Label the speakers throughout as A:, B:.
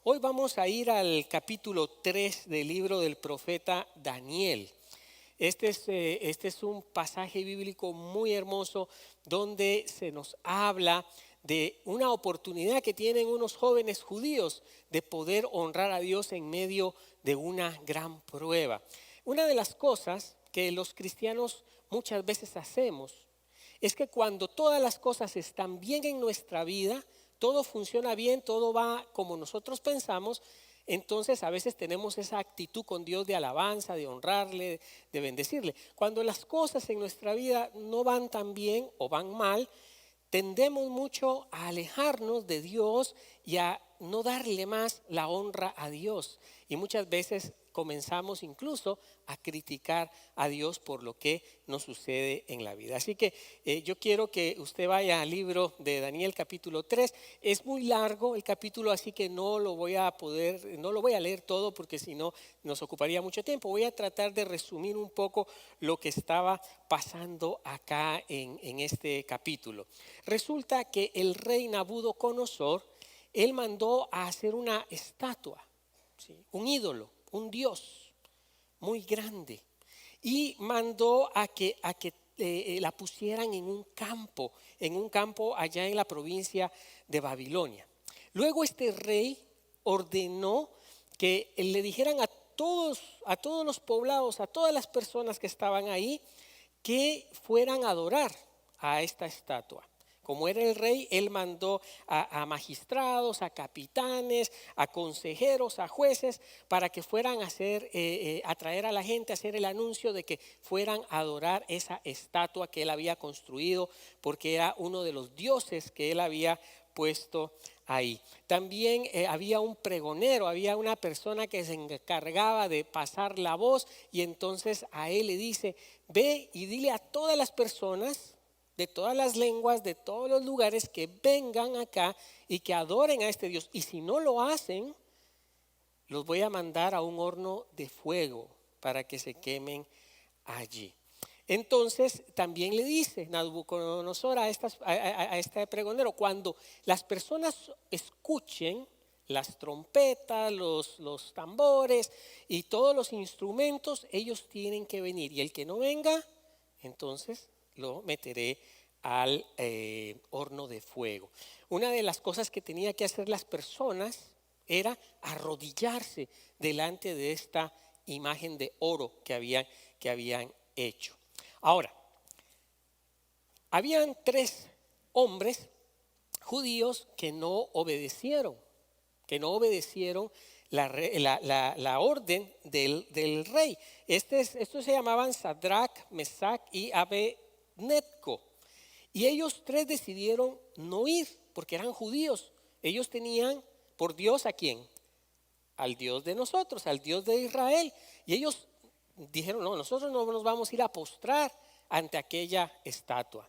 A: Hoy vamos a ir al capítulo 3 del libro del profeta Daniel. Este es un pasaje bíblico muy hermoso donde se nos habla de una oportunidad que tienen unos jóvenes judíos de poder honrar a Dios en medio de una gran prueba. Una de las cosas que los cristianos muchas veces hacemos es que cuando todas las cosas están bien en nuestra vida, todo funciona bien, todo va como nosotros pensamos, entonces a veces tenemos esa actitud con Dios de alabanza, de honrarle, de bendecirle. Cuando las cosas en nuestra vida no van tan bien o van mal, tendemos mucho a alejarnos de Dios y a no darle más la honra a Dios. Y muchas veces comenzamos incluso a criticar a Dios por lo que nos sucede en la vida. Así que yo quiero que usted vaya al libro de Daniel capítulo 3. Es muy largo el capítulo, así que no lo voy a leer todo porque si no nos ocuparía mucho tiempo. Voy a tratar de resumir un poco lo que estaba pasando acá en este capítulo. Resulta que el rey Nabucodonosor, él mandó a hacer una estatua, ¿sí? Un ídolo, un dios muy grande, y mandó a que la pusieran en un campo allá en la provincia de Babilonia. Luego este rey ordenó que le dijeran a todos los poblados, a todas las personas que estaban ahí, que fueran a adorar a esta estatua. Como era el rey, él mandó a magistrados, a capitanes, a consejeros, a jueces, para que fueran a traer a la gente, a hacer el anuncio de que fueran a adorar esa estatua que él había construido, porque era uno de los dioses que él había puesto ahí. También había un pregonero, había una persona que se encargaba de pasar la voz, y entonces a él le dice: ve y dile a todas las personas de todas las lenguas, de todos los lugares, que vengan acá y que adoren a este Dios. Y si no lo hacen, los voy a mandar a un horno de fuego para que se quemen allí. Entonces también le dice Nabucodonosor a este pregonero: cuando las personas escuchen las trompetas, los tambores y todos los instrumentos, ellos tienen que venir. Y el que no venga, entonces lo meteré al horno de fuego. Una de las cosas que tenía que hacer las personas era arrodillarse delante de esta imagen de oro que habían hecho. Ahora, habían 3 hombres judíos que no obedecieron la orden del rey. Estos se llamaban Sadrach, Mesach y Abednego. Y ellos 3 decidieron no ir porque eran judíos. Ellos tenían por Dios ¿a quién? Al Dios de nosotros, al Dios de Israel. Y ellos dijeron: no, nosotros no nos vamos a ir a postrar ante aquella estatua.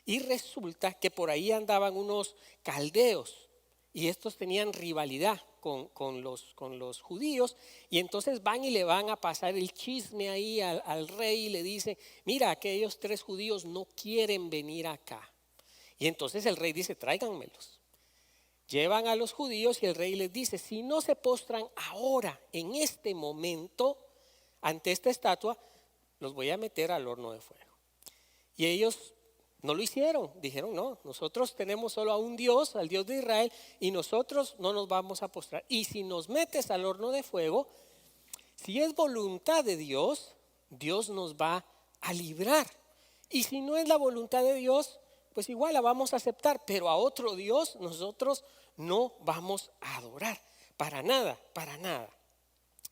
A: Y resulta que por ahí andaban unos caldeos, y estos tenían rivalidad con los judíos, y entonces van y le van a pasar el chisme ahí al rey y le dicen: mira, aquellos 3 judíos no quieren venir acá. Y entonces el rey dice: tráiganmelos. Llevan a los judíos y el rey les dice: si no se postran ahora, en este momento, ante esta estatua, los voy a meter al horno de fuego. Y ellos no lo hicieron, dijeron: no, nosotros tenemos solo a un Dios, al Dios de Israel, y nosotros no nos vamos a postrar. Y si nos metes al horno de fuego, si es voluntad de Dios, Dios nos va a librar. Y si no es la voluntad de Dios, pues igual la vamos a aceptar, pero a otro Dios nosotros no vamos a adorar, para nada, para nada.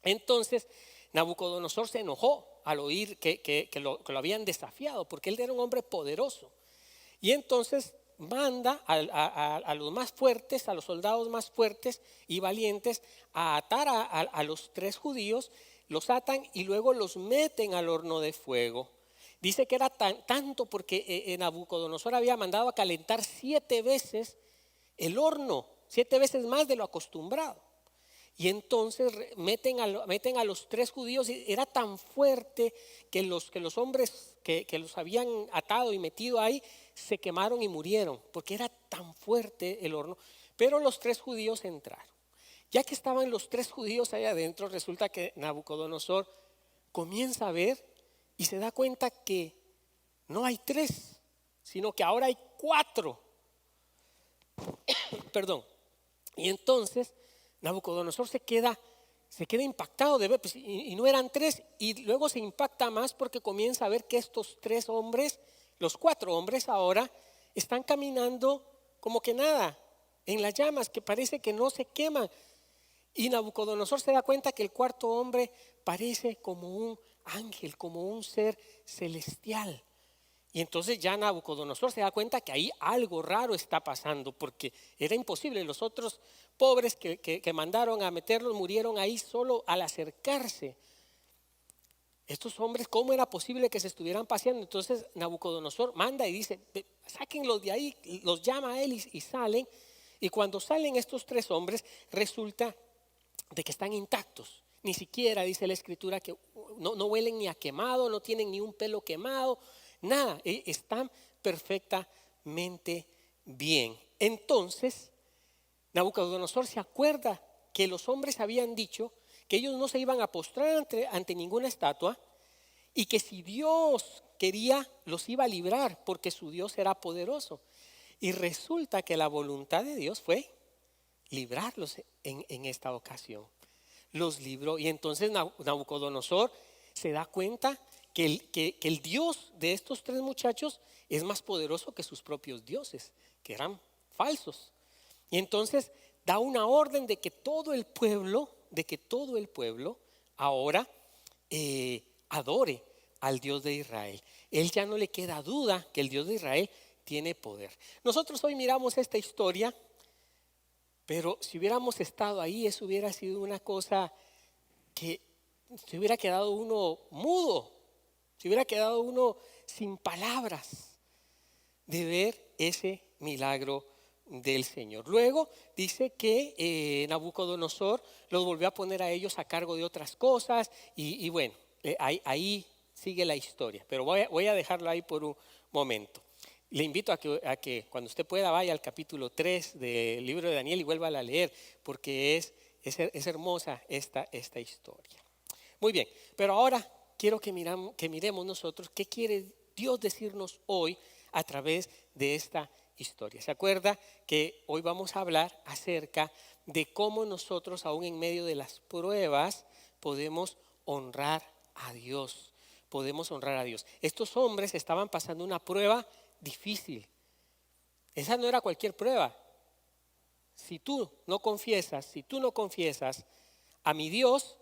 A: Entonces Nabucodonosor se enojó al oír que lo habían desafiado, porque él era un hombre poderoso. Y entonces manda a los más fuertes, a los soldados más fuertes y valientes, a atar a los 3 judíos. Los atan y luego los meten al horno de fuego. Dice que era tanto porque Nabucodonosor había mandado a calentar 7 veces el horno, 7 veces más de lo acostumbrado. Y entonces meten a los 3 judíos, y era tan fuerte que los hombres que los habían atado y metido ahí se quemaron y murieron, porque era tan fuerte el horno. Pero los 3 judíos entraron. Ya que estaban los tres judíos ahí adentro, resulta que Nabucodonosor comienza a ver y se da cuenta que no hay tres, sino que ahora hay cuatro. Perdón. Y entonces Nabucodonosor se queda impactado de ver, pues, y no eran tres, y luego se impacta más porque comienza a ver que estos tres hombres, los cuatro hombres ahora, están caminando como que nada, en las llamas, que parece que no se queman. Y Nabucodonosor se da cuenta que el cuarto hombre parece como un ángel, como un ser celestial. Y entonces ya Nabucodonosor se da cuenta que ahí algo raro está pasando, porque era imposible. Los otros pobres que mandaron a meterlos murieron ahí solo al acercarse. Estos hombres, ¿cómo era posible que se estuvieran paseando? Entonces Nabucodonosor manda y dice, sáquenlos de ahí, los llama a él y salen. Y cuando salen estos tres hombres, resulta de que están intactos. Ni siquiera dice la escritura que no huelen ni a quemado, no tienen ni un pelo quemado, nada, están perfectamente bien. Entonces Nabucodonosor se acuerda que los hombres habían dicho que ellos no se iban a postrar ante ninguna estatua, y que si Dios quería los iba a librar porque su Dios era poderoso. Y resulta que la voluntad de Dios fue librarlos en esta ocasión. Los libró, y entonces Nabucodonosor se da cuenta que el Dios de estos tres muchachos es más poderoso que sus propios dioses, que eran falsos. Y entonces da una orden de que todo el pueblo ahora adore al Dios de Israel. Él ya no le queda duda que el Dios de Israel tiene poder. Nosotros hoy miramos esta historia, pero si hubiéramos estado ahí, eso hubiera sido una cosa que se hubiera quedado uno mudo, se hubiera quedado uno sin palabras de ver ese milagro del Señor. Luego dice que Nabucodonosor los volvió a poner a ellos a cargo de otras cosas, y bueno, ahí sigue la historia, pero voy a dejarlo ahí por un momento. Le invito a que cuando usted pueda vaya al capítulo 3 del libro de Daniel y vuelva a leer, porque es hermosa esta historia. Muy bien, pero ahora quiero que miremos nosotros qué quiere Dios decirnos hoy a través de esta historia. ¿Se acuerda que hoy vamos a hablar acerca de cómo nosotros, aún en medio de las pruebas, podemos honrar a Dios? Podemos honrar a Dios. Estos hombres estaban pasando una prueba difícil. Esa no era cualquier prueba. Si tú no confiesas a mi Dios,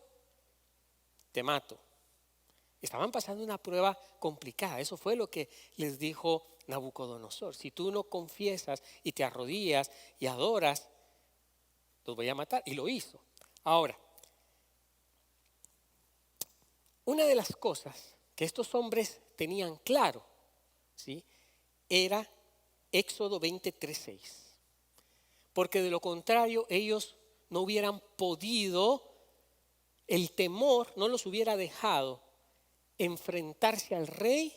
A: te mato. Estaban pasando una prueba complicada. Eso fue lo que les dijo Nabucodonosor. Si tú no confiesas y te arrodillas y adoras, los voy a matar. Y lo hizo. Ahora, una de las cosas que estos hombres tenían claro, ¿sí?, era Éxodo 23:6. Porque de lo contrario ellos no hubieran podido, el temor no los hubiera dejado enfrentarse al rey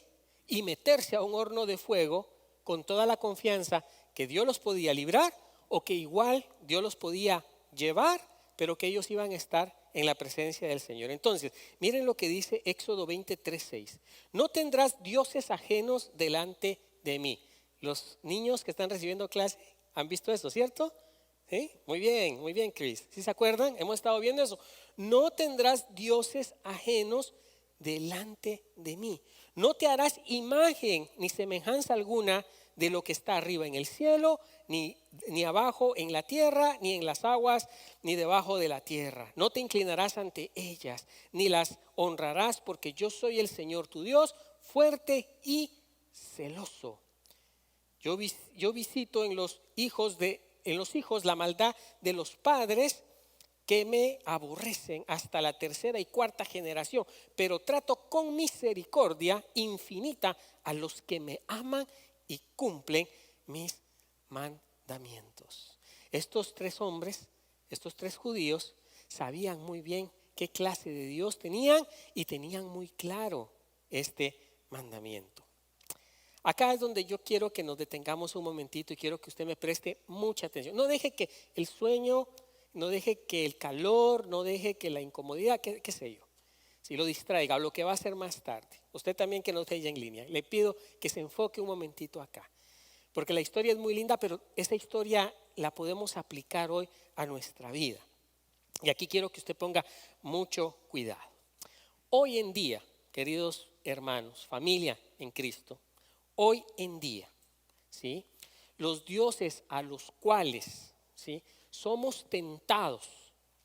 A: y meterse a un horno de fuego con toda la confianza que Dios los podía librar, o que igual Dios los podía llevar, pero que ellos iban a estar en la presencia del Señor. Entonces, miren lo que dice Éxodo 23:6. No tendrás dioses ajenos delante de mí. Los niños que están recibiendo clase han visto eso, ¿cierto? ¿Sí? Muy bien, Chris. ¿Sí se acuerdan? Hemos estado viendo eso. No tendrás dioses ajenos delante de mí. No te harás imagen ni semejanza alguna de lo que está arriba en el cielo, ni abajo en la tierra, ni en las aguas, ni debajo de la tierra. No te inclinarás ante ellas, ni las honrarás, porque yo soy el Señor tu Dios, fuerte y celoso. Yo visito en los hijos la maldad de los padres que me aborrecen hasta la tercera y cuarta generación, pero trato con misericordia infinita a los que me aman y cumplen mis mandamientos. Estos tres hombres, estos tres judíos, sabían muy bien qué clase de Dios tenían, y tenían muy claro este mandamiento. Acá es donde yo quiero que nos detengamos un momentito y quiero que usted me preste mucha atención. No deje que el sueño, no deje que el calor, no deje que la incomodidad, qué sé yo, si lo distraiga o lo que va a hacer más tarde. Usted también que nos vea en línea, le pido que se enfoque un momentito acá, porque la historia es muy linda, pero esa historia la podemos aplicar hoy a nuestra vida. Y aquí quiero que usted ponga mucho cuidado. Hoy en día, queridos hermanos, familia en Cristo, hoy en día, ¿sí?, los dioses a los cuales, ¿sí?, somos tentados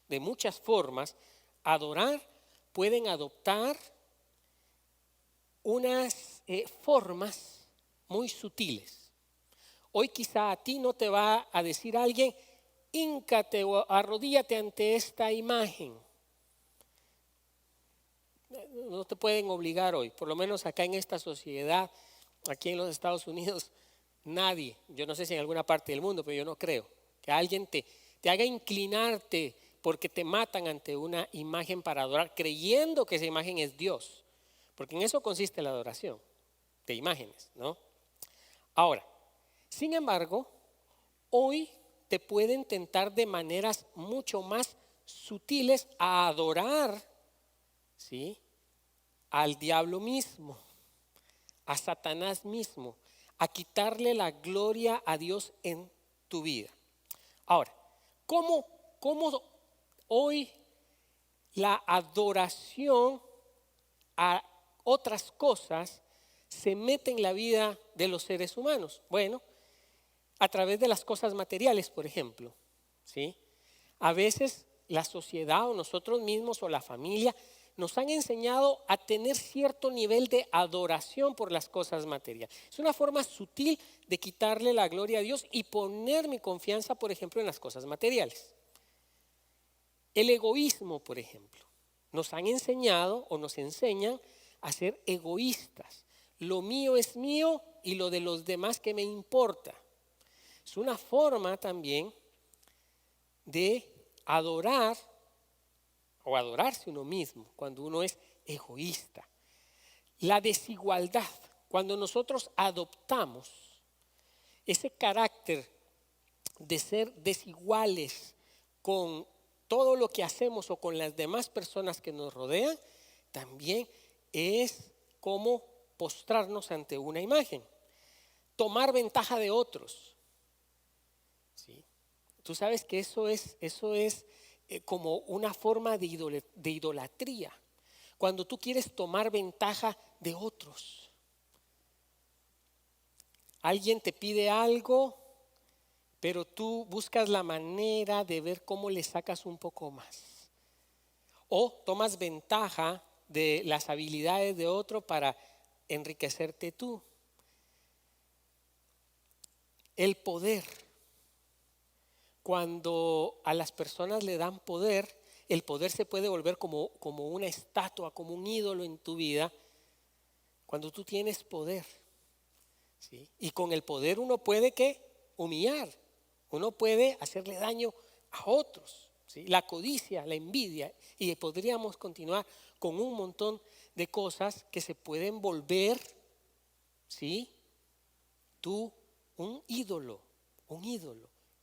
A: de muchas formas a adorar, pueden adoptar unas formas muy sutiles. Hoy quizá a ti no te va a decir alguien, híncate o arrodíllate ante esta imagen. No te pueden obligar hoy, por lo menos acá en esta sociedad, aquí en los Estados Unidos, nadie, yo no sé si en alguna parte del mundo, pero yo no creo que alguien te haga inclinarte porque te matan ante una imagen para adorar, creyendo que esa imagen es Dios, porque en eso consiste la adoración de imágenes, ¿no? Ahora, sin embargo, hoy te pueden tentar de maneras mucho más sutiles a adorar, ¿sí?, al diablo mismo, a Satanás mismo, a quitarle la gloria a Dios en tu vida. Ahora, ¿cómo hoy la adoración a otras cosas se mete en la vida de los seres humanos? Bueno, a través de las cosas materiales, por ejemplo, ¿sí? A veces la sociedad o nosotros mismos o la familia nos han enseñado a tener cierto nivel de adoración por las cosas materiales. Es una forma sutil de quitarle la gloria a Dios y poner mi confianza, por ejemplo, en las cosas materiales. El egoísmo, por ejemplo, nos han enseñado o nos enseñan a ser egoístas. Lo mío es mío y lo de los demás, ¿qué me importa? Es una forma también de adorar o adorarse uno mismo cuando uno es egoísta. La desigualdad, cuando nosotros adoptamos ese carácter de ser desiguales con todo lo que hacemos o con las demás personas que nos rodean, también es como postrarnos ante una imagen, tomar ventaja de otros. ¿Sí? Tú sabes que eso es como una forma de idolatría, cuando tú quieres tomar ventaja de otros. Alguien te pide algo, pero tú buscas la manera de ver cómo le sacas un poco más. O tomas ventaja de las habilidades de otro para enriquecerte tú. El poder. Cuando a las personas le dan poder, el poder se puede volver como una estatua, como un ídolo en tu vida. Cuando tú tienes poder, ¿sí? Y con el poder uno puede humillar, uno puede hacerle daño a otros, ¿sí? La codicia, la envidia, y podríamos continuar con un montón de cosas que se pueden volver, ¿sí?, tú un ídolo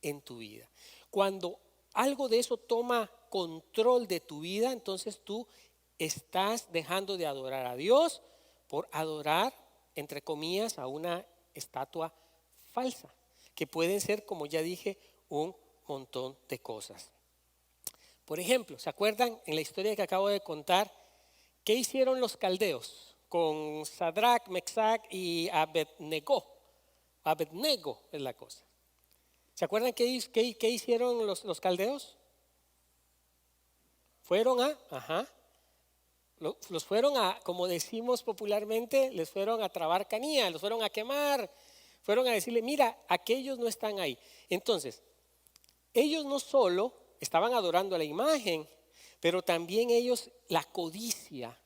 A: en tu vida. Cuando algo de eso toma control de tu vida, entonces tú estás dejando de adorar a Dios por adorar, entre comillas, a una estatua falsa, que pueden ser, como ya dije, un montón de cosas. Por ejemplo, ¿se acuerdan en la historia que acabo de contar? ¿Qué hicieron los caldeos con Sadrach, Mesach y Abednego? Abednego es la cosa. ¿Se acuerdan qué hicieron los caldeos? Fueron los fueron a, como decimos popularmente, les fueron a trabar canilla, los fueron a quemar, fueron a decirle, mira, aquellos no están ahí. Entonces, ellos no solo estaban adorando a la imagen, pero también ellos, la codicia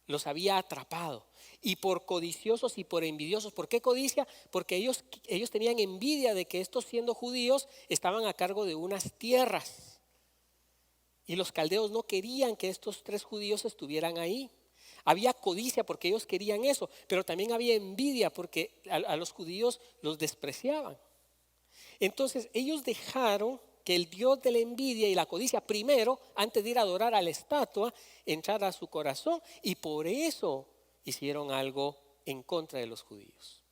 A: los había atrapado. Y por codiciosos y por envidiosos. ¿Por qué codicia? Porque ellos tenían envidia de que estos, siendo judíos, estaban a cargo de unas tierras. Y los caldeos no querían que estos 3 judíos estuvieran ahí. Había codicia porque ellos querían eso, pero también había envidia porque a los judíos los despreciaban. Entonces ellos dejaron que el Dios de la envidia y la codicia primero, antes de ir a adorar a la estatua, entrara a su corazón, y por eso hicieron algo en contra de los judíos.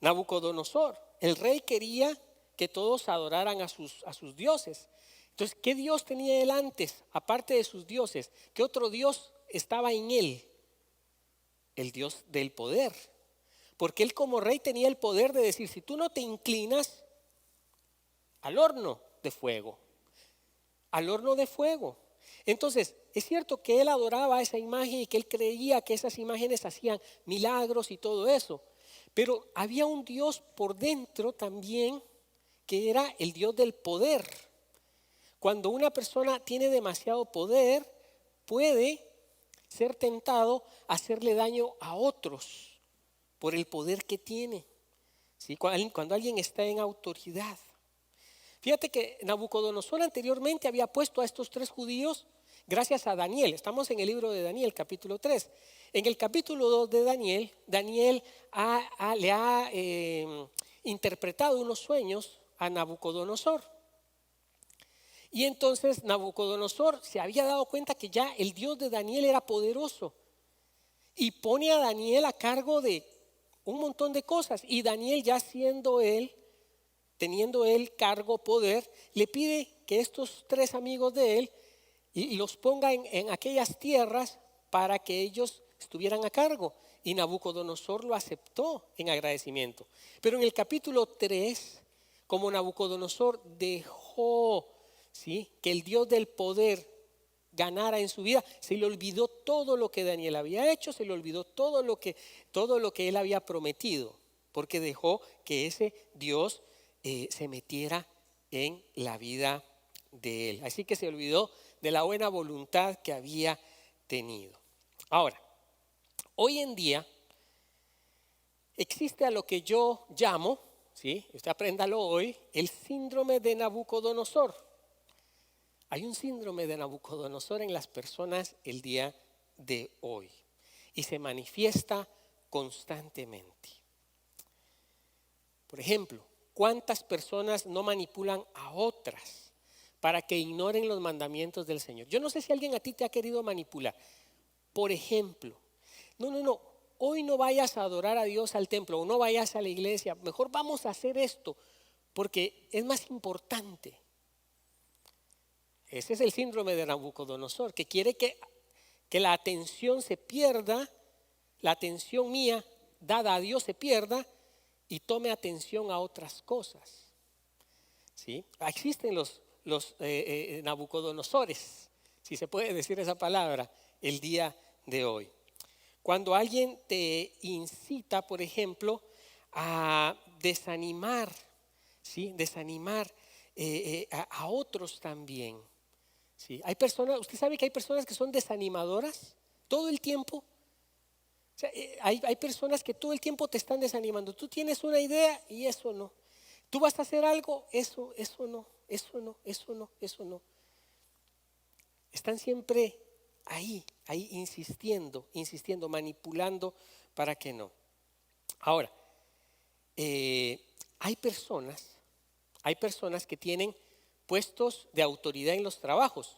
A: Nabucodonosor, el rey, quería que todos adoraran a sus dioses. Entonces, ¿qué Dios tenía él antes, aparte de sus dioses? ¿Qué otro Dios estaba en él? El Dios del poder. Porque él como rey tenía el poder de decir, si tú no te inclinas, al horno de fuego. Al horno de fuego. Entonces, es cierto que él adoraba esa imagen y que él creía que esas imágenes hacían milagros y todo eso. Pero había un Dios por dentro también que era el Dios del poder. Cuando una persona tiene demasiado poder, puede ser tentado a hacerle daño a otros por el poder que tiene. ¿Sí? Cuando alguien está en autoridad. Fíjate que Nabucodonosor anteriormente había puesto a estos 3 judíos gracias a Daniel. Estamos en el libro de Daniel, capítulo 3. En el capítulo 2 de Daniel, Daniel le ha interpretado unos sueños a Nabucodonosor. Y entonces Nabucodonosor se había dado cuenta que ya el Dios de Daniel era poderoso. Y pone a Daniel a cargo de un montón de cosas. Y Daniel, ya siendo él, teniendo él cargo, poder, le pide que estos 3 amigos de él y los ponga en aquellas tierras para que ellos estuvieran a cargo. Y Nabucodonosor lo aceptó en agradecimiento. Pero en el capítulo 3, como Nabucodonosor dejó, ¿sí?, que el Dios del poder ganara en su vida, se le olvidó todo lo que Daniel había hecho, se le olvidó todo lo que él había prometido, porque dejó que ese Dios se metiera en la vida de él. Así que se olvidó de la buena voluntad que había tenido. Ahora, hoy en día existe a lo que yo llamo, ¿sí?, usted apréndalo hoy, el síndrome de Nabucodonosor. Hay un síndrome de Nabucodonosor en las personas el día de hoy y se manifiesta constantemente. Por ejemplo, ¿cuántas personas no manipulan a otras para que ignoren los mandamientos del Señor? Yo no sé si alguien a ti te ha querido manipular. Por ejemplo, no, hoy no vayas a adorar a Dios al templo o no vayas a la iglesia. Mejor vamos a hacer esto porque es más importante. Ese es el síndrome de Nabucodonosor, que quiere que la atención se pierda, la atención mía dada a Dios se pierda y tome atención a otras cosas. ¿Sí? Existen los Nabucodonosores, si se puede decir esa palabra, el día de hoy. Cuando alguien te incita, por ejemplo, a desanimar, ¿sí?, desanimar a otros también. ¿Sí? Hay personas, usted sabe que hay personas que son desanimadoras todo el tiempo. O sea, hay personas que todo el tiempo te están desanimando. Tú tienes una idea y eso no. Tú vas a hacer algo, eso no. Están siempre ahí insistiendo, manipulando para que no. Ahora, hay personas que tienen puestos de autoridad en los trabajos.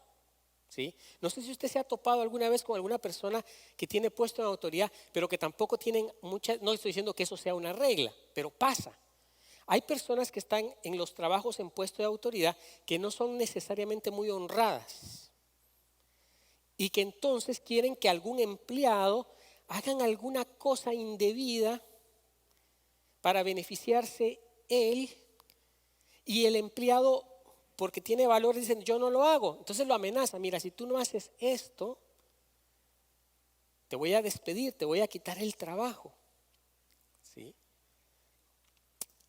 A: ¿Sí? No sé si usted se ha topado alguna vez con alguna persona que tiene puesto de autoridad, pero que tampoco tienen muchas, no estoy diciendo que eso sea una regla, pero pasa. Hay personas que están en los trabajos en puesto de autoridad que no son necesariamente muy honradas y que entonces quieren que algún empleado hagan alguna cosa indebida para beneficiarse él y el empleado, porque tiene valor, dicen yo no lo hago. Entonces lo amenaza, mira, si tú no haces esto, te voy a despedir, te voy a quitar el trabajo. ¿Sí?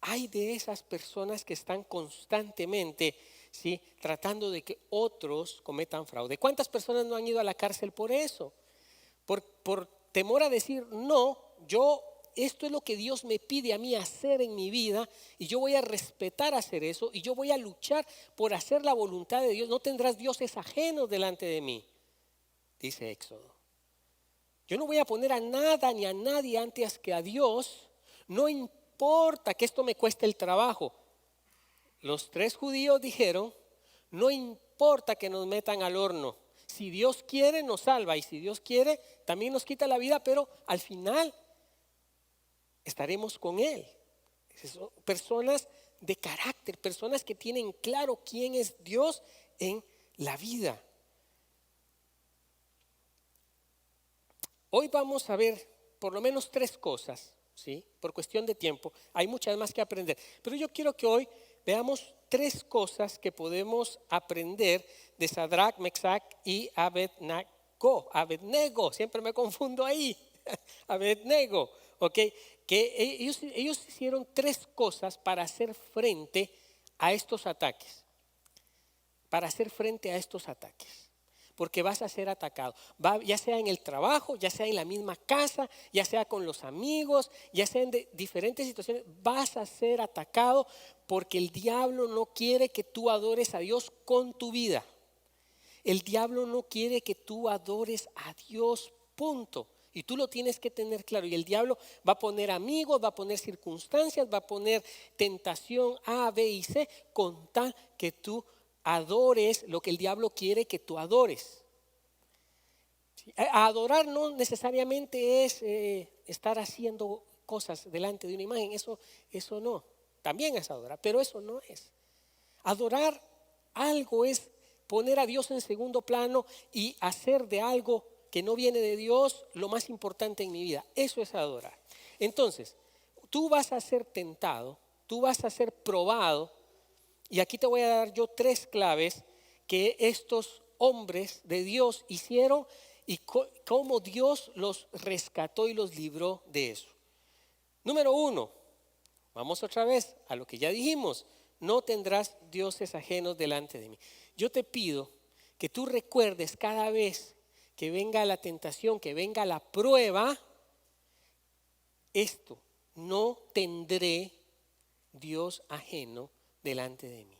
A: Hay de esas personas que están constantemente, ¿sí?, tratando de que otros cometan fraude. ¿Cuántas personas no han ido a la cárcel por eso? Por temor a decir, no, esto es lo que Dios me pide a mí hacer en mi vida y yo voy a respetar hacer eso y yo voy a luchar por hacer la voluntad de Dios. No tendrás dioses ajenos delante de mí, dice Éxodo. Yo no voy a poner a nada ni a nadie antes que a Dios. No importa que esto me cueste el trabajo. los 3 judíos dijeron, no importa que nos metan al horno. Si Dios quiere, nos salva. Y si Dios quiere, también nos quita la vida. Pero al final estaremos con Él. Son personas de carácter, personas que tienen claro quién es Dios en la vida. Hoy vamos a ver por lo menos 3 cosas, ¿sí? Por cuestión de tiempo. Hay muchas más que aprender. Pero yo quiero que hoy veamos 3 cosas que podemos aprender de Sadrach, Mesach y Abednego. Abednego, siempre me confundo ahí. Abednego, ¿ok? Que ellos hicieron 3 cosas para hacer frente a estos ataques. Para hacer frente a estos ataques. Porque vas a ser atacado, ya sea en el trabajo, ya sea en la misma casa, ya sea con los amigos, ya sea en diferentes situaciones, vas a ser atacado porque el diablo no quiere que tú adores a Dios con tu vida. El diablo no quiere que tú adores a Dios, punto. Y tú lo tienes que tener claro. Y el diablo va a poner amigos, va a poner circunstancias, va a poner tentación A, B y C con tal que tú adores lo que el diablo quiere que tú adores. Adorar no necesariamente es estar haciendo cosas delante de una imagen, eso no. También es adorar, pero eso no es. Adorar algo es poner a Dios en segundo plano y hacer de algo que no viene de Dios lo más importante en mi vida. Eso es adorar. Entonces, tú vas a ser tentado, tú vas a ser probado. Y aquí te voy a dar yo 3 claves que estos hombres de Dios hicieron y cómo Dios los rescató y los libró de eso. Número 1, vamos otra vez a lo que ya dijimos, no tendrás dioses ajenos delante de mí. Yo te pido que tú recuerdes cada vez que venga la tentación, que venga la prueba, esto, no tendré Dios ajeno delante de mí.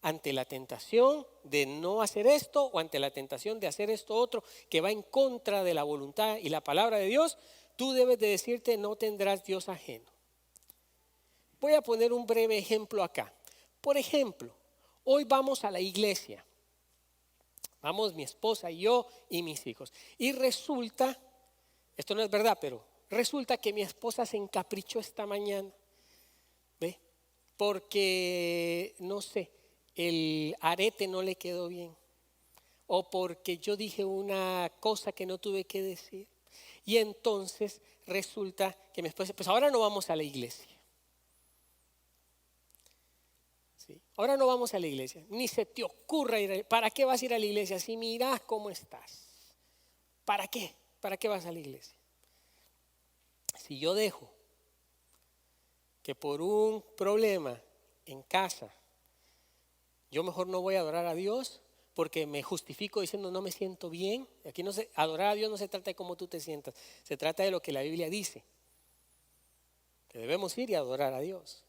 A: Ante la tentación de no hacer esto o ante la tentación de hacer esto otro que va en contra de la voluntad y la palabra de Dios, tú debes de decirte no tendrás Dios ajeno. Voy a poner un breve ejemplo acá. Por ejemplo, hoy vamos a la iglesia. Vamos mi esposa y yo y mis hijos. Y resulta, esto no es verdad, pero resulta que mi esposa se encaprichó esta mañana. ¿Ve? Porque, no sé, el arete no le quedó bien. O porque yo dije una cosa que no tuve que decir. Y entonces resulta que mi esposa, pues ahora no vamos a la iglesia. ¿Sí? Ahora no vamos a la iglesia. Ni se te ocurra ir. ¿Para qué vas a ir a la iglesia si mirás cómo estás? ¿Para qué? ¿Para qué vas a la iglesia? Si yo dejo que por un problema en casa yo mejor no voy a adorar a Dios porque me justifico diciendo no me siento bien. Aquí adorar a Dios no se trata de cómo tú te sientas, se trata de lo que la Biblia dice, que debemos ir y adorar a Dios.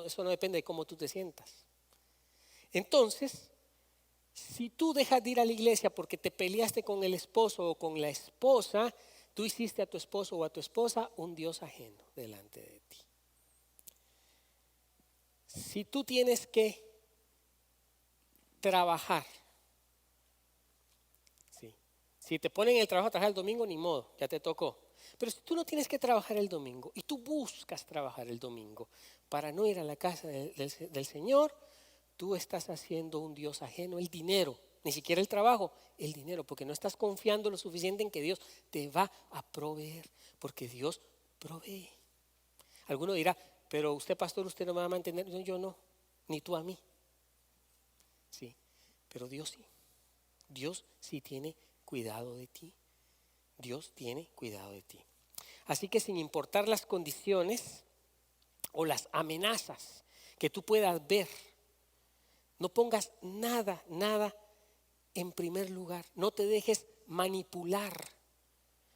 A: Eso no depende de cómo tú te sientas. Entonces, si tú dejas de ir a la iglesia porque te peleaste con el esposo o con la esposa, tú hiciste a tu esposo o a tu esposa un Dios ajeno delante de ti. Si tú tienes que trabajar, ¿sí? Si te ponen el trabajo a trabajar el domingo, ni modo, ya te tocó. Pero si tú no tienes que trabajar el domingo y tú buscas trabajar el domingo para no ir a la casa del Señor, tú estás haciendo un Dios ajeno, el dinero, ni siquiera el trabajo, el dinero, porque no estás confiando lo suficiente en que Dios te va a proveer, porque Dios provee. Alguno dirá, pero usted pastor, usted no me va a mantener. No, yo no, ni tú a mí. Sí, pero Dios sí. Dios sí tiene cuidado de ti. Dios tiene cuidado de ti. Así que sin importar las condiciones o las amenazas que tú puedas ver, no pongas nada en primer lugar. No te dejes manipular,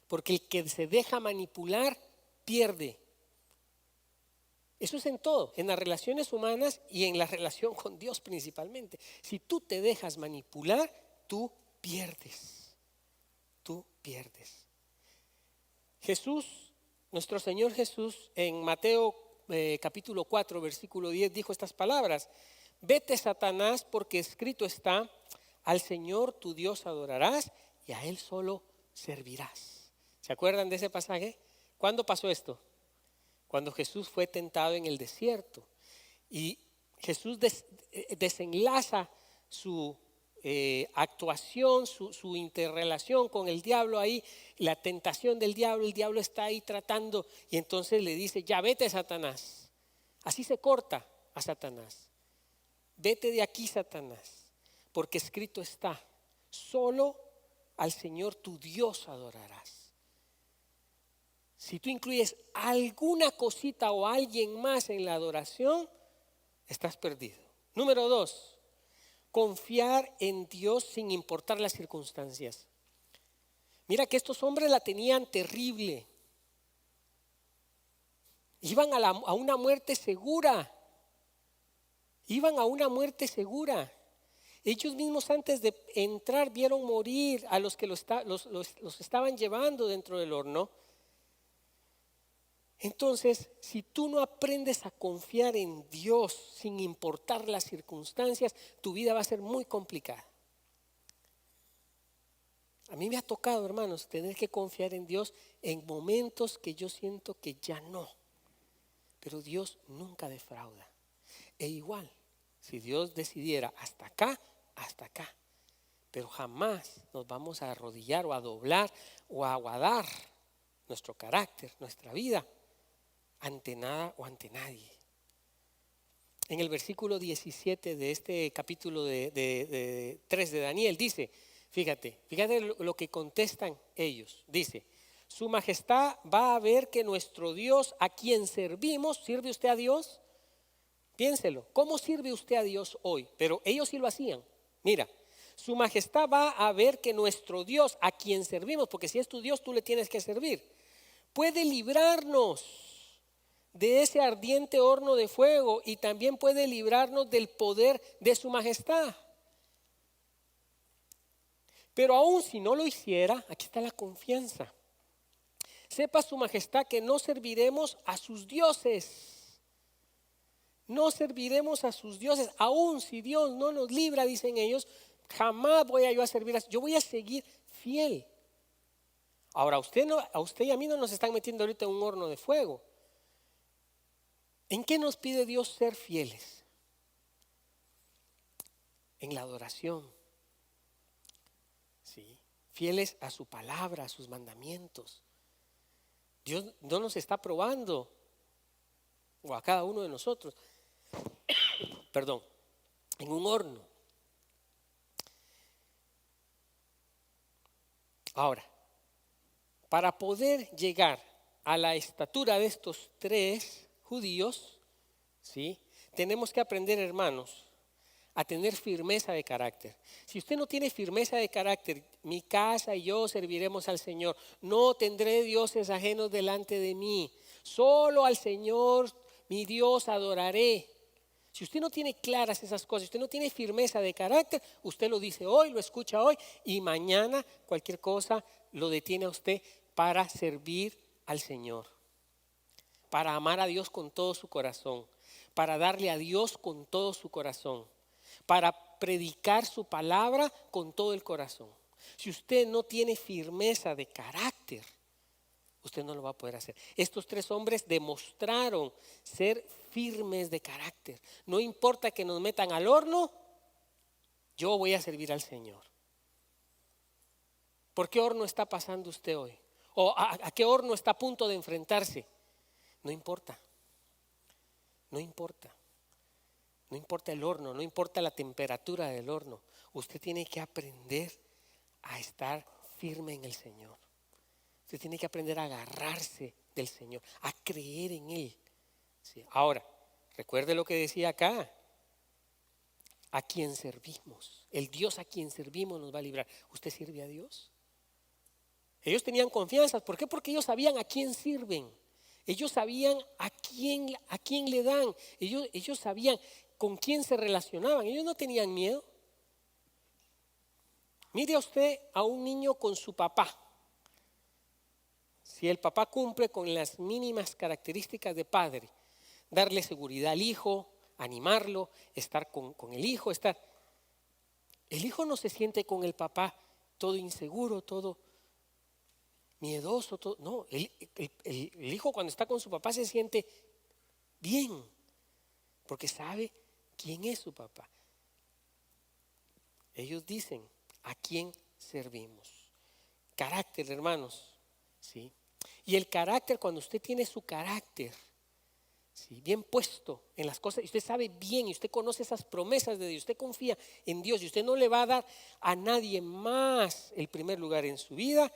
A: porque el que se deja manipular pierde. Eso es en todo, en las relaciones humanas y en la relación con Dios principalmente. Si tú te dejas manipular, tú pierdes. Tú pierdes. Jesús, nuestro Señor Jesús, en Mateo capítulo 4, versículo 10, dijo estas palabras. Vete, Satanás, porque escrito está, al Señor tu Dios adorarás y a Él solo servirás. ¿Se acuerdan de ese pasaje? ¿Cuándo pasó esto? Cuando Jesús fue tentado en el desierto. Y Jesús desenlaza su actuación, su interrelación con el diablo ahí, la tentación del diablo. El diablo está ahí tratando y entonces le dice, ya vete, Satanás. Así se corta a Satanás. Vete de aquí, Satanás, porque escrito está, solo al Señor tu Dios adorarás. Si tú incluyes alguna cosita o alguien más en la adoración, estás perdido. Número 2, confiar en Dios sin importar las circunstancias. Mira que estos hombres la tenían terrible. Iban a una muerte segura. Iban a una muerte segura. Ellos mismos antes de entrar vieron morir a los que los estaban llevando dentro del horno. Entonces, si tú no aprendes a confiar en Dios sin importar las circunstancias, tu vida va a ser muy complicada. A mí me ha tocado, hermanos, tener que confiar en Dios en momentos que yo siento que ya no. Pero Dios nunca defrauda. E igual, si Dios decidiera hasta acá, hasta acá. Pero jamás nos vamos a arrodillar o a doblar o a aguadar nuestro carácter, nuestra vida, ante nada o ante nadie. En el versículo 17 de este capítulo de 3 de Daniel dice, fíjate lo que contestan ellos. Dice, su majestad va a ver que nuestro Dios a quien servimos, ¿sirve usted a Dios? Piénselo, ¿cómo sirve usted a Dios hoy? Pero ellos sí lo hacían. Mira, su majestad va a ver que nuestro Dios a quien servimos, porque si es tu Dios tú le tienes que servir, puede librarnos de ese ardiente horno de fuego y también puede librarnos del poder de su majestad. Pero aún si no lo hiciera, aquí está la confianza. Sepa su majestad que no serviremos a sus dioses. No serviremos a sus dioses, aún si Dios no nos libra, dicen ellos, jamás voy a yo a servir, yo voy a seguir fiel. Ahora, a usted y a mí no nos están metiendo ahorita en un horno de fuego. ¿En qué nos pide Dios ser fieles? En la adoración. ¿Sí? Fieles a su palabra, a sus mandamientos. Dios no nos está probando, o a cada uno de nosotros, en un horno. Ahora, para poder llegar a la estatura de estos 3 judíos, ¿sí? Tenemos que aprender, hermanos, a tener firmeza de carácter. Si usted no tiene firmeza de carácter, mi casa y yo serviremos al Señor. No tendré dioses ajenos delante de mí. Solo al Señor, mi Dios, adoraré. Si usted no tiene claras esas cosas, si usted no tiene firmeza de carácter, usted lo dice hoy, lo escucha hoy y mañana cualquier cosa lo detiene a usted para servir al Señor, para amar a Dios con todo su corazón, para darle a Dios con todo su corazón, para predicar su palabra con todo el corazón. Si usted no tiene firmeza de carácter, usted no lo va a poder hacer. Estos 3 hombres demostraron ser firmes de carácter. No importa que nos metan al horno, yo voy a servir al Señor. ¿Por qué horno está pasando usted hoy? ¿O a qué horno está a punto de enfrentarse? No importa. No importa. No importa el horno, no importa la temperatura del horno. Usted tiene que aprender a estar firme en el Señor. Usted tiene que aprender a agarrarse del Señor, a creer en Él. Sí. Ahora, recuerde lo que decía acá. A quien servimos, el Dios a quien servimos nos va a librar. ¿Usted sirve a Dios? Ellos tenían confianza. ¿Por qué? Porque ellos sabían a quién sirven. Ellos sabían a quién le dan. Ellos sabían con quién se relacionaban. Ellos no tenían miedo. Mire a usted a un niño con su papá. Si el papá cumple con las mínimas características de padre, darle seguridad al hijo, animarlo, estar con el hijo, estar. El hijo no se siente con el papá todo inseguro, todo miedoso, todo. No, el hijo cuando está con su papá se siente bien, porque sabe quién es su papá. Ellos dicen, ¿a quién servimos? Carácter, hermanos, ¿sí? Y el carácter, cuando usted tiene su carácter, ¿sí?, bien puesto en las cosas, y usted sabe bien, y usted conoce esas promesas de Dios, usted confía en Dios, y usted no le va a dar a nadie más el primer lugar en su vida,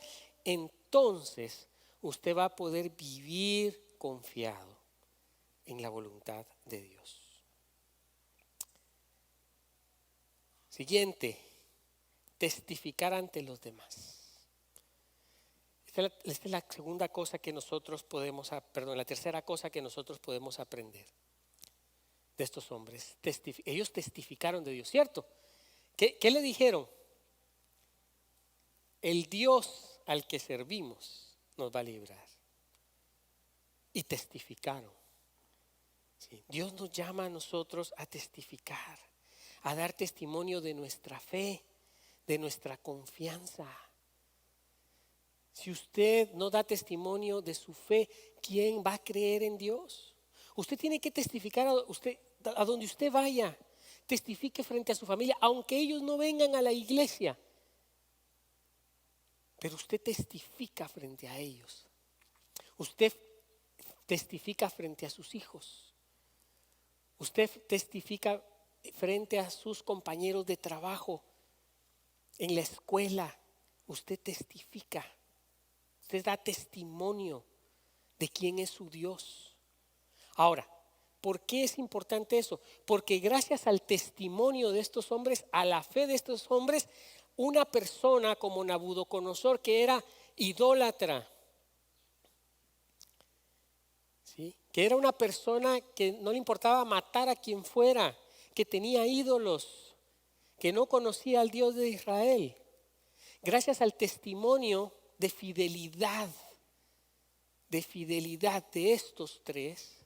A: entonces usted va a poder vivir confiado en la voluntad de Dios. Siguiente, testificar ante los demás. Esta es la segunda cosa que nosotros podemos, la tercera cosa que nosotros podemos aprender de estos hombres. Ellos testificaron de Dios, ¿cierto? ¿Qué le dijeron? El Dios al que servimos nos va a librar. Y testificaron. ¿Sí? Dios nos llama a nosotros a testificar, a dar testimonio de nuestra fe, de nuestra confianza. Si usted no da testimonio de su fe, ¿quién va a creer en Dios? Usted tiene que testificar a donde usted vaya. Testifique frente a su familia, aunque ellos no vengan a la iglesia. Pero usted testifica frente a ellos. Usted testifica frente a sus hijos. Usted testifica frente a sus compañeros de trabajo, en la escuela. Usted testifica. Usted da testimonio de quién es su Dios. Ahora, ¿por qué es importante eso? Porque gracias al testimonio de estos hombres, a la fe de estos hombres, una persona como Nabucodonosor, que era idólatra, ¿sí?, que era una persona que no le importaba matar a quien fuera, que tenía ídolos, que no conocía al Dios de Israel, gracias al testimonio de fidelidad de estos tres,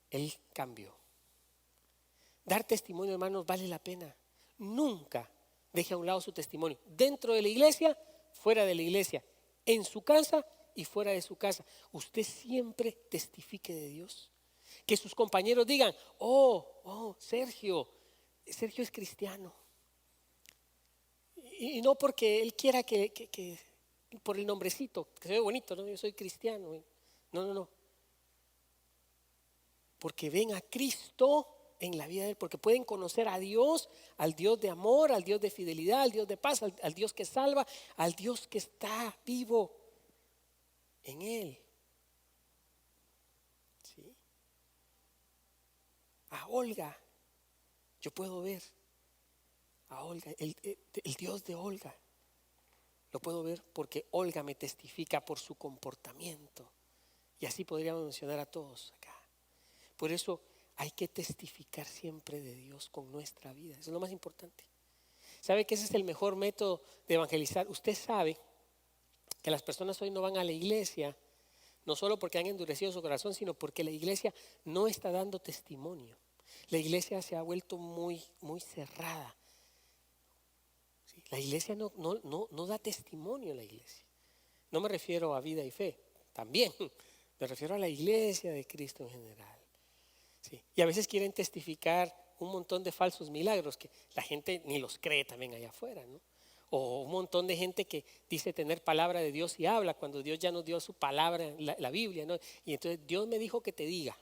A: él cambió. Dar testimonio, hermanos, vale la pena. Nunca deje a un lado su testimonio, dentro de la iglesia, fuera de la iglesia, en su casa y fuera de su casa. Usted siempre testifique de Dios. Que sus compañeros digan, Sergio es cristiano. Y no porque él quiera que por el nombrecito, que se ve bonito, ¿no? Yo soy cristiano. No. Porque ven a Cristo en la vida de él, porque pueden conocer a Dios, al Dios de amor, al Dios de fidelidad, al Dios de paz, al Dios que salva, al Dios que está vivo en él. ¿Sí? A Olga, yo puedo ver a Olga, el Dios de Olga, lo puedo ver porque Olga me testifica por su comportamiento. Y así podríamos mencionar a todos acá. Por eso hay que testificar siempre de Dios con nuestra vida. Eso es lo más importante. ¿Sabe que ese es el mejor método de evangelizar? Usted sabe que las personas hoy no van a la iglesia, no solo porque han endurecido su corazón, sino porque la iglesia no está dando testimonio. La iglesia se ha vuelto muy, muy cerrada. ¿Sí? La iglesia no da testimonio en la iglesia. No me refiero a vida y fe, también. Me refiero a la iglesia de Cristo en general. ¿Sí? Y a veces quieren testificar un montón de falsos milagros que la gente ni los cree también allá afuera, ¿no? O un montón de gente que dice tener palabra de Dios y habla cuando Dios ya nos dio su palabra, la Biblia, ¿no? Y entonces Dios me dijo que te diga.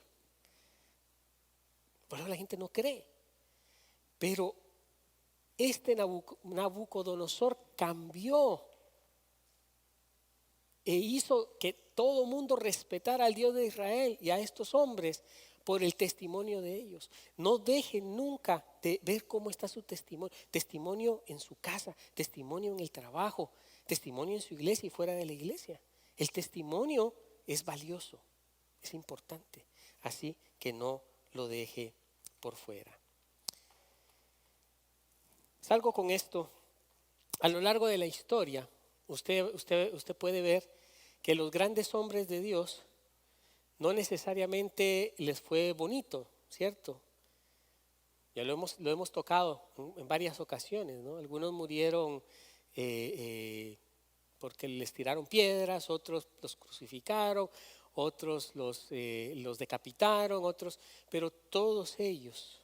A: Por eso la gente no cree. Pero este Nabucodonosor cambió e hizo que todo el mundo respetara al Dios de Israel y a estos hombres por el testimonio de ellos. No dejen nunca de ver cómo está su testimonio. Testimonio en su casa, testimonio en el trabajo, testimonio en su iglesia y fuera de la iglesia. El testimonio es valioso, es importante. Así que no lo deje por fuera. Salgo con esto. A lo largo de la historia, usted puede ver que los grandes hombres de Dios no necesariamente les fue bonito, ¿cierto? Ya lo hemos tocado en varias ocasiones, ¿no? Algunos murieron porque les tiraron piedras, otros los crucificaron, otros los decapitaron, otros, pero todos ellos,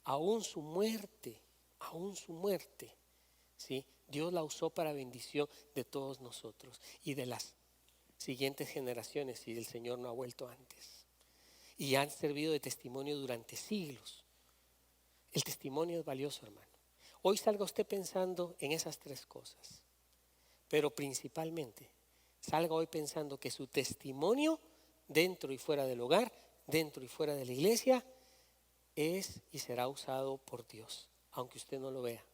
A: aún su muerte, ¿sí? Dios la usó para bendición de todos nosotros y de las siguientes generaciones si el Señor no ha vuelto antes. Y han servido de testimonio durante siglos. El testimonio es valioso, hermano. Hoy salga usted pensando en esas tres cosas, pero principalmente salga hoy pensando que su testimonio dentro y fuera del hogar, dentro y fuera de la iglesia, es y será usado por Dios, aunque usted no lo vea.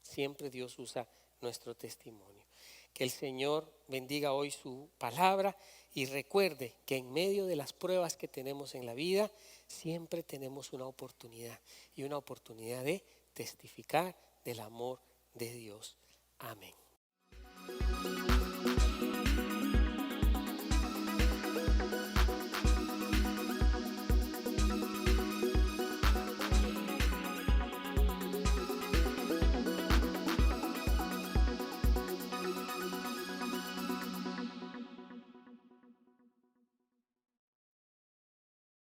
A: Siempre Dios usa nuestro testimonio. Que el Señor bendiga hoy su palabra y recuerde que en medio de las pruebas que tenemos en la vida, siempre tenemos una oportunidad y una oportunidad de testificar del amor de Dios. Amén.